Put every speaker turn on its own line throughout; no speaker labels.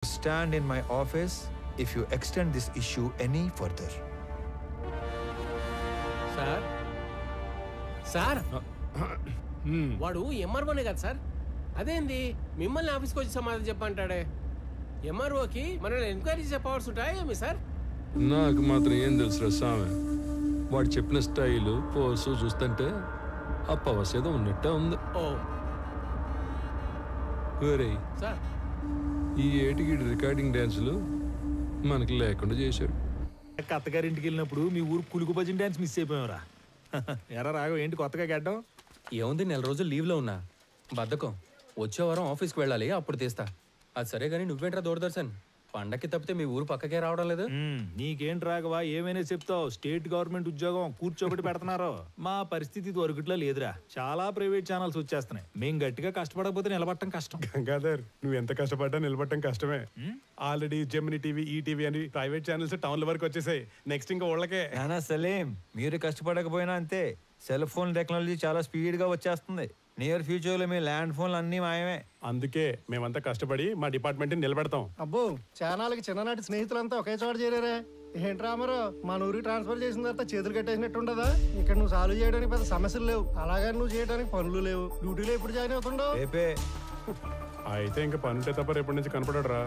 stand in my office if you extend this issue any further.
Sir sir వాడు ఎంఆర్ఓనే కదా sir? అదేంది మిమ్మల్ని ఆఫీస్కి వచ్చి సమాధానం చెప్పంటాడే? ఎంఆర్ఓకి మనల్ని ఎంక్వైరీ చేసే పవర్స్ ఉంటాయా ఏమి సార్?
నాకు మాత్రం ఏం తెలుసురా స్వామి. వాడు చెప్పిన స్టైలు పోసు చూస్తుంటే ఆ పవర్స్ ఏదో ఉన్నట్టే ఉంది.
ఓ
వేరే
సార్,
ఈ ఏటికి రికార్డింగ్ డ్యాన్సులు మనకి లేకుండా చేశాడు.
అత్తగారింటికి వెళ్ళినప్పుడు మీ ఊరు కులుకు భజన డ్యాన్స్ మిస్ అయిపోయావురా. ఎరా రాఘవ, ఏంటి కొత్తగా గడ్డం?
ఏముంది, 4 రోజులు లీవ్లో ఉన్నా. బద్ధకం. వచ్చే వారం ఆఫీస్కి వెళ్ళాలి, అప్పుడు తీస్తా. అది సరే కానీ నువ్వేంట్రా దూరదర్శన్? పండక్కి తప్పితే మీ ఊరు పక్కకే రావడం లేదు.
నీకేంటి రాఘవ, ఏమైనా చెప్తావు? స్టేట్ గవర్నమెంట్ ఉద్యోగం కూర్చోబెట్టి పెడుతున్నారు. మా పరిస్థితి దొరకట్లా లేదురా. చాలా ప్రైవేట్ ఛానల్స్ వచ్చేస్తున్నాయి. మేం గట్టిగా కష్టపడకపోతే నిలబడటం కష్టం.
గంగాధర్, నువ్వు ఎంత కష్టపడ్డా నిలబడటం కష్టమే. ఆల్రెడీ జెమిని టీవీ, ఈటీవీ అని ప్రైవేట్ ఛానల్స్ టౌన్ల వరకు వచ్చేసాయి. నెక్స్ట్ ఇంకా ఊళ్ళకే.
నానా సలీం, మీరు కష్టపడకపోయినా అంతే. సెల్ ఫోన్ టెక్నాలజీ చాలా స్పీడ్గా వచ్చేస్తుంది. నియర్ ఫ్యూచర్లో మీ ల్యాండ్ ఫోన్లు అన్నీ మాయమే.
అందుకే మేమంతా కష్టపడి మా డిపార్ట్మెంట్ నిలబెడతాం.
అబ్బో, చానాలకి చిన్ననాటి స్నేహితులంతా ఒకే చోట చేరారే. ఏంట్రా అమరు, మన ఊరికి ట్రాన్స్ఫర్ చేసిన తర్వాత చేతులు కట్టేసినట్టు ఉండదా? ఇక్కడ నువ్వు సాల్వ్ చేయడానికి పెద్ద సమస్యలు లేవు, అలాగే నువ్వు చేయడానికి పనులు లేవు. డ్యూటీలో ఎప్పుడు జాయిన్ అవుతుండవు?
రేపే.
అయితే ఇంకా పనుంటే తప్ప రేపటి నుంచి కనపడరా.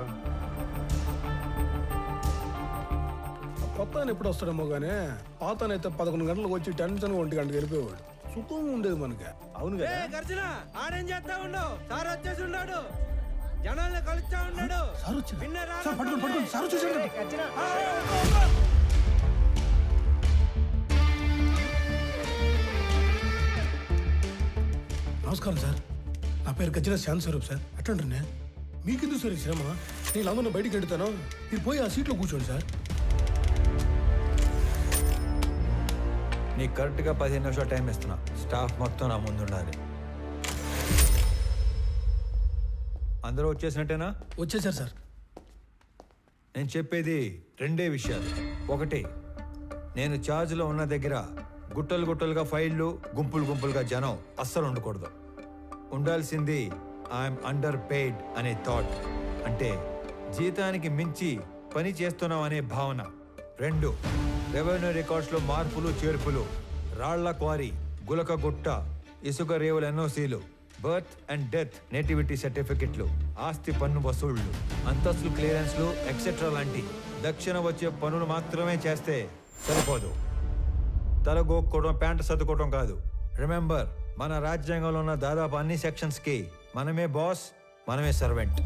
కొత్త ఆయన ఎప్పుడు వస్తాడేమో గానీ పాతనైతే 11 గంటలకు వచ్చి టెన్షన్ 1 గంటకు వెళ్ళిపోయాడు. సుఖం ఉండేది మనకి.
అవును కదా.
ఆడేం చేస్తా ఉండవు? సార్ వచ్చేసి ఉన్నాడు, జనాల్ని కలుస్తా ఉన్నాడు.
సార్ వచ్చింది. సార్ పట్టుకోండి, సార్ వచ్చేసాడు. నమస్కారం సార్, నా పేరు గజ్జల శాంత్ స్వరూప్ సార్. అట్లంటే మీకెందుకు సార్ శ్రమ? నేను అందరిని బయటికి వెళ్తాను, మీరు పోయి ఆ సీట్లో కూర్చోండి సార్.
నీకు కరెక్ట్గా 15 నిమిషాలు టైం ఇస్తున్నా. స్టాఫ్ మొత్తం నా ముందు ఉండాలి. అందరూ వచ్చేసినట్టేనా?
వచ్చేసారు సార్.
నేను చెప్పేది 2 విషయాలు. ఒకటి, నేను ఛార్జ్లో ఉన్న దగ్గర గుట్టలు గుట్టలుగా ఫైళ్ళు, గుంపులు గుంపులుగా జనం అస్సలు ఉండకూడదు. ఉండాల్సింది ఐఎమ్ అండర్ పెయిడ్ అనే థాట్, అంటే జీతానికి మించి పని చేస్తున్నాం అనే భావన. 2, రెవెన్యూ రికార్డ్స్లో మార్పులు చేర్పులు, రాళ్ల క్వారీ, గులక గుట్ట, ఇసుక రేవుల ఎన్ఓసీలు, బర్త్ అండ్ డెత్ నేటివిటీ సర్టిఫికెట్లు, ఆస్తి పన్ను వసూళ్లు, అంతస్తులు క్లియరెన్స్లు ఎక్సెట్రా లాంటి దక్షిణ వచ్చే పనులు మాత్రమే చేస్తే సరిపోదు. తలగోక్కోవడం, ప్యాంటు సర్దుకోవడం కాదు. రిమెంబర్, మన రాజ్యాంగంలో ఉన్న దాదాపు అన్ని సెక్షన్స్కి మనమే బాస్, మనమే సర్వెంట్.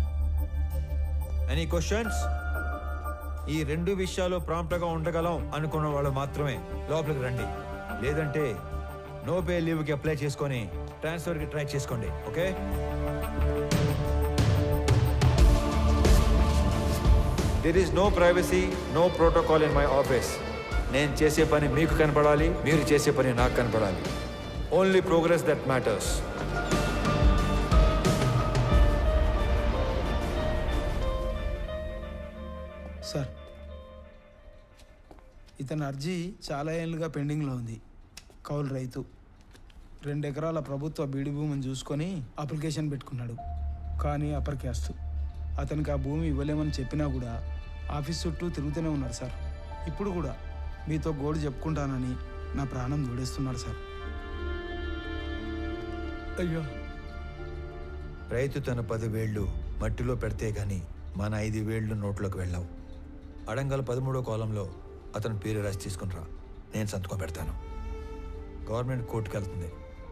Any questions? ఈ 2 విషయాలు ప్రాంప్ట్గా ఉండగలం అనుకున్న వాళ్ళు మాత్రమే లోపలికి రండి. లేదంటే నో పే లీవ్కి అప్లై చేసుకొని ట్రాన్స్ఫర్కి ట్రై చేసుకోండి. Okay? There is no privacy, no protocol in my office. నేను చేసే పని మీకు కనపడాలి, మీరు చేసే పని నాకు కనపడాలి. Only progress that matters.
Sir, ఇతని అర్జీ చాలా ఏళ్ళుగా పెండింగ్లో ఉంది. కౌలు రైతు, 2 ఎకరాల ప్రభుత్వ బీడి భూమిని చూసుకొని అప్లికేషన్ పెట్టుకున్నాడు. కానీ అప్పర్ క్యాస్ట్. అతనికి ఆ భూమి ఇవ్వలేమని చెప్పినా కూడా ఆఫీస్ చుట్టూ తిరుగుతూనే ఉన్నాడు సార్. ఇప్పుడు కూడా మీతో గోడు చెప్పుకుంటానని నా ప్రాణం దూడేస్తున్నాడు సార్.
అయ్యో,
రైతు తన 10 వేళ్ళు మట్టిలో పెడితే గాని మన 5 వేళ్ళు నోట్లోకి వెళ్ళావు. అడంగల్ 13వ కాలంలో అతని పేరు రాసి తీసుకునిరా, నేను సంతకం పెడతాను. గవర్నమెంట్ కోర్టుకు వెళ్తుంది.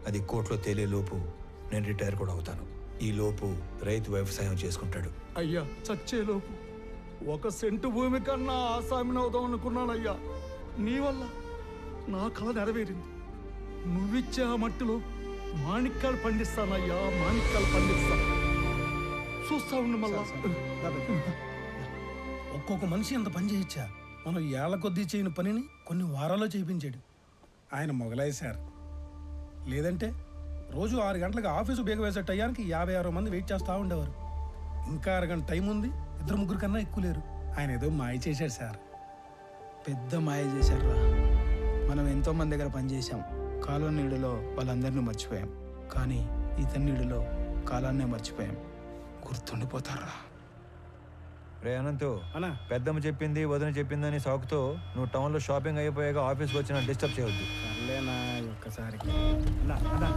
అది కోర్టులో తేలే లోపు నేను రిటైర్ కూడా అవుతాను. ఈ లోపు రైతు వ్యవసాయం చేసుకుంటాడు.
అయ్యా, చచ్చేలోపు 1 సెంటు భూమి కన్నా ఆసామిని అవుదాం అనుకున్నానయ్యా. నీ వల్ల నా కళ నెరవేరింది. నువ్విచ్చే ఆ మట్టిలో మాణిక్యాలు పండిస్తానయ్యా, మాణిక్యాలు పండిస్తా. చూస్తా ఉండు మళ్ళా. ఒక్కొక్క మనిషి ఎంత పని చేయొచ్చా? మనం ఏళ్ల కొద్దీ చేయని పనిని కొన్ని వారాల్లో చేయించాడు ఆయన. మొగలాయి సార్. లేదంటే రోజు 6 గంటలకు ఆఫీసు బేగ వేసే టయానికి 56 మంది వెయిట్ చేస్తూ ఉండేవారు. ఇంకా 1 గంట టైం ఉంది, 2-3 కన్నా ఎక్కువ లేరు. ఆయన ఏదో మాయ చేశాడు సార్.
పెద్ద మాయ చేశారా. మనం ఎంతోమంది దగ్గర పనిచేసాం. కాలం నీడలో వాళ్ళందరినీ మర్చిపోయాం. కానీ ఇతని నీడలో కాలాన్నే మర్చిపోయాం. గుర్తుండిపోతారా?
రే అనంతు
అన్నా
పెద్దమ్మ చెప్పింది వదిన చెప్పిందని సాకుతో నువ్వు టౌన్లో షాపింగ్ అయిపోయాక ఆఫీస్కి వచ్చిన డిస్టర్బ్ చేయొద్దు.
సర్లేనా ఒక్కసారికి అన్నా అన్నా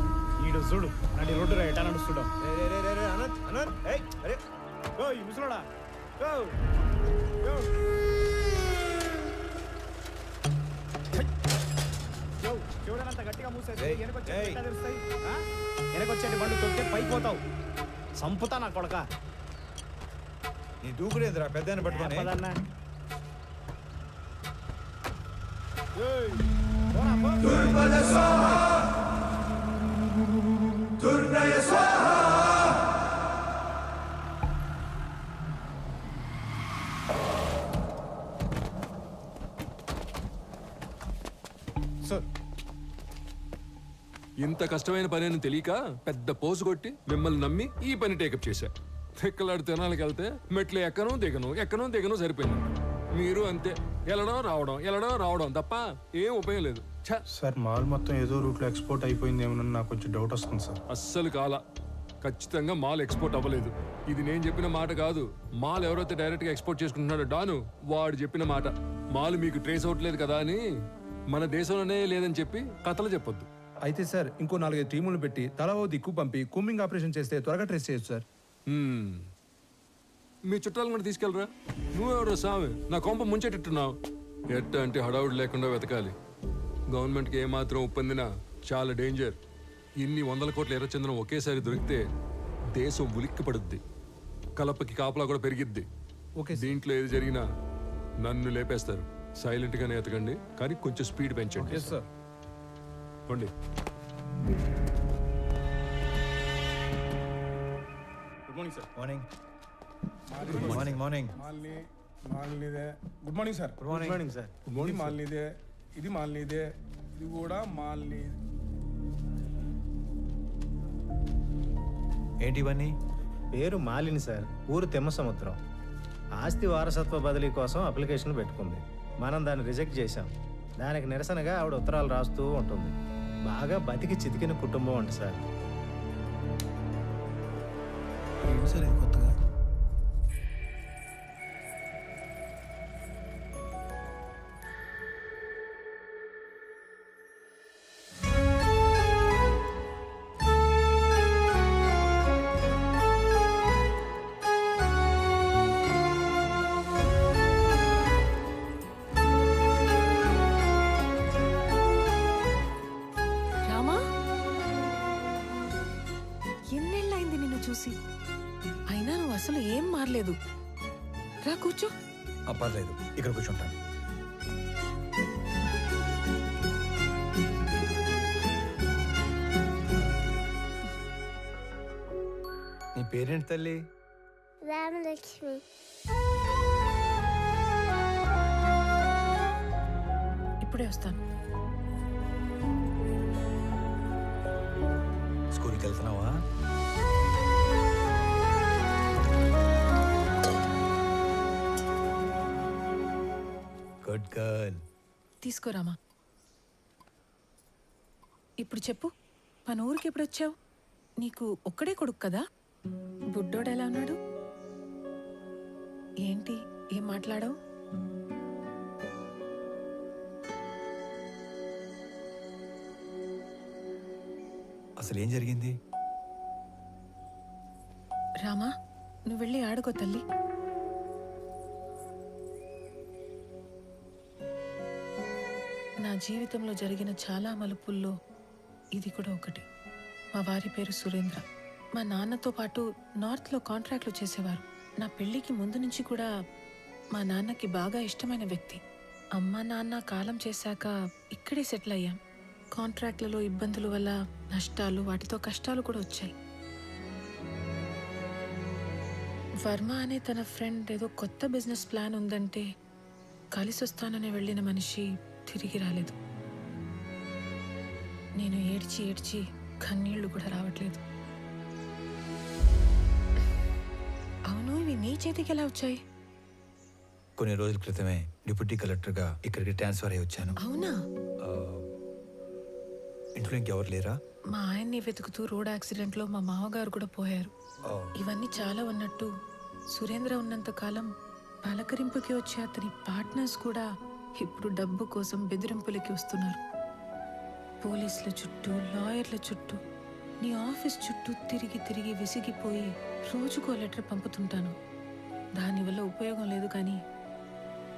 ఈడు చూడు నడి రోడ్డు రా ఎటా నడుస్తుడు ఓ ఈ ముసలోడా ఓ ఓ చూడనంత గట్టిగా మూసేసి
ఏయ్, ఏయ్.
వెనకొచ్చేటి బండు తొక్కితే పైకి పోతావు సంపుతా నా కొడక
నీ దూకుడేంద్రా పెద్దాన్ని పట్టుకొని.
పదన్నా సార్
ఇంత కష్టమైన పని అని తెలియక పెద్ద పోజు కొట్టి మిమ్మల్ని నమ్మి ఈ పని టేకప్ చేశా. తెక్కలాడి తినాలకి వెళ్తే మెట్లు ఎక్కను దిగను సరిపోయింది. మీరు అంతే వెళ్ళడం రావడం తప్ప ఏం ఉపయోగం లేదు. ఛ!
సార్ మాల్ మొత్తం ఏదో రూట్లో ఎక్స్పోర్ట్ అయిపోయింది ఏమన్నా నాకు కొంచెం డౌట్ వస్తుంది సార్.
అస్సలు కాల. ఖచ్చితంగా మాల్ ఎక్స్పోర్ట్ అవ్వలేదు. ఇది నేను చెప్పిన మాట కాదు. మాల్ ఎవరైతే డైరెక్ట్ గా ఎక్స్పోర్ట్ చేసుకుంటున్నాడో డాను వాడు చెప్పిన మాట. మాల్ మీకు ట్రేస్ అవ్వట్లేదు కదా అని మన దేశంలోనే లేదని చెప్పి కథలు చెప్పొద్దు.
అయితే సార్ ఇంకో 4-5 టీములు పెట్టి తలా ఓ దిక్కు పంపి కూంబింగ్ ఆపరేషన్ చేస్తే త్వరగా ట్రేస్ చేయొచ్చు సార్.
మీ చుట్టాలను కూడా తీసుకెళ్ళరా. నువ్వెవరో సామె నా కొంప ముంచెట్టున్నావు. ఎట్ట అంటే హడావుడి లేకుండా వెతకాలి. గవర్నమెంట్కి ఏమాత్రం ఒప్పందినా చాలా డేంజర్. ఇన్ని 100 కోట్ల ఎర్రచందనం ఒకేసారి దొరికితే దేశం ఉలిక్కి పడుద్ది. కలపకి కాపలా కూడా పెరిగిద్ది.
ఓకే
దీంట్లో ఏది జరిగినా నన్ను లేపేస్తారు. సైలెంట్గానే ఎతకండి, కానీ కొంచెం స్పీడ్ పెంచండి.
సార్
పోండి.
Good morning sir.
Morning morning morning
మాల్నీదే. Good morning sir.
Good morning.
Morning sir
ఇది మాల్నీదే, ఇది మాల్నీదే, ఇది కూడా మాల్నీ.
ఏంటి ఇవన్నీ?
పేరు మాలిని సార్, ఊరు తెమ్మసముద్రం. ఆస్తి వారసత్వ బదిలీ కోసం అప్లికేషన్ పెట్టుకుంది. మనం దాన్ని రిజెక్ట్ చేశాం. దానికి నిరసనగా ఆవిడ ఉత్తరాలు రాస్తూ ఉంటుంది. బాగా బతికి చితికిన కుటుంబం అంట సార్.
ఏంటి సార్ ఇది కొత్తగా?
రామా, ఎన్నేళ్ళైంది నిన్ను చూసి. అయినా నువ్వు అసలు ఏం మారలేదు. రా కూర్చో.
పర్లేదు, ఇక్కడ కూర్చుంటాను. నీ పేరేంటి తల్లి?
రామలక్ష్మి.
ఇప్పుడే వస్తాను.
స్కూల్కి వెళ్తున్నావా? Good girl.
తీసుకోరామా. ఇప్పుడు చెప్పు, మన ఊరికి ఎప్పుడు వచ్చావు? నీకు ఒక్కడే కొడుకు కదా? బుడ్డోడు ఎలా ఉన్నాడు? ఏంటి ఏం మాట్లాడావు?
అసలు ఏం జరిగింది?
రామా, నువ్వు వెళ్ళి ఆడుకో తల్లి. నా జీవితంలో జరిగిన చాలా మలుపుల్లో ఇది కూడా ఒకటి. మా వారి పేరు సురేంద్ర. మా నాన్నతో పాటు నార్త్లో కాంట్రాక్ట్లు చేసేవారు. నా పెళ్లికి ముందు నుంచి కూడా మా నాన్నకి బాగా ఇష్టమైన వ్యక్తి. అమ్మ నాన్న కాలం చేశాక ఇక్కడే సెటిల్ అయ్యాం. కాంట్రాక్ట్లలో ఇబ్బందుల వల్ల నష్టాలు, వాటితో కష్టాలు కూడా వచ్చాయి. వర్మ అనే తన ఫ్రెండ్ ఏదో కొత్త బిజినెస్ ప్లాన్ ఉందంటే కలిసి వస్తానని వెళ్ళిన మనిషి తిరిగి రాలేదు. నేను ఏడ్చి ఏడ్చి కన్నీళ్లు కూడా రావట్లేదు. అవును, ఇవి నీ చేతికి ఎలా వచ్చాయి?
కొన్ని రోజుల క్రితమే డిప్యూటీ కలెక్టర్గా ఇక్కడికి ట్రాన్స్ఫర్ అయ్యి వచ్చాను.
అవునా?
ఇంట్లో ఇంకెవరు లేరా?
మా ఆయన్ని వెతుకుతూ రోడ్ యాక్సిడెంట్లో మా మామగారు కూడా పోయారు. ఇవన్నీ చాలా ఉన్నట్టు సురేంద్ర ఉన్నంత కాలం పలకరింపుకి వచ్చే అతని పార్ట్నర్స్ కూడా ఇప్పుడు డబ్బు కోసం బెదిరింపులకి వస్తున్నారు. పోలీసుల చుట్టూ, లాయర్ల చుట్టూ, నీ ఆఫీస్ చుట్టూ తిరిగి తిరిగి విసిగిపోయి రోజుకో లెటర్ పంపుతుంటాను. దానివల్ల ఉపయోగం లేదు, కానీ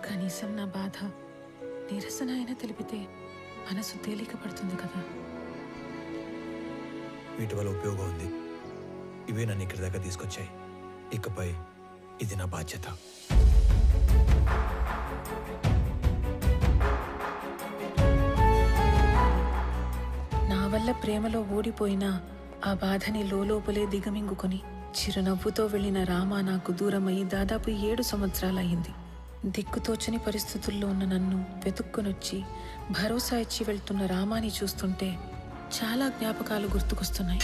కనీసం నా బాధ నిరసన అయినా తెలిపితే మనసు తేలిక పడుతుంది కదా.
వీటి వల్ల ఉపయోగం ఉంది. ఇవే నన్ను ఇక్కడి దాకా తీసుకొచ్చాయి. ఇకపై ఇది నా బాధ్యత.
నా వల్ల ప్రేమలో ఓడిపోయిన ఆ బాధని లోపలే దిగమింగుకొని చిరునవ్వుతో వెళ్ళిన రామ నాకు దూరమయ్యి దాదాపు 7 సంవత్సరాలయ్యింది. దిక్కుతోచని పరిస్థితుల్లో ఉన్న నన్ను వెతుక్కొనొచ్చి భరోసా ఇచ్చి వెళ్తున్న రామాని చూస్తుంటే చాలా జ్ఞాపకాలు గుర్తుకొస్తున్నాయి.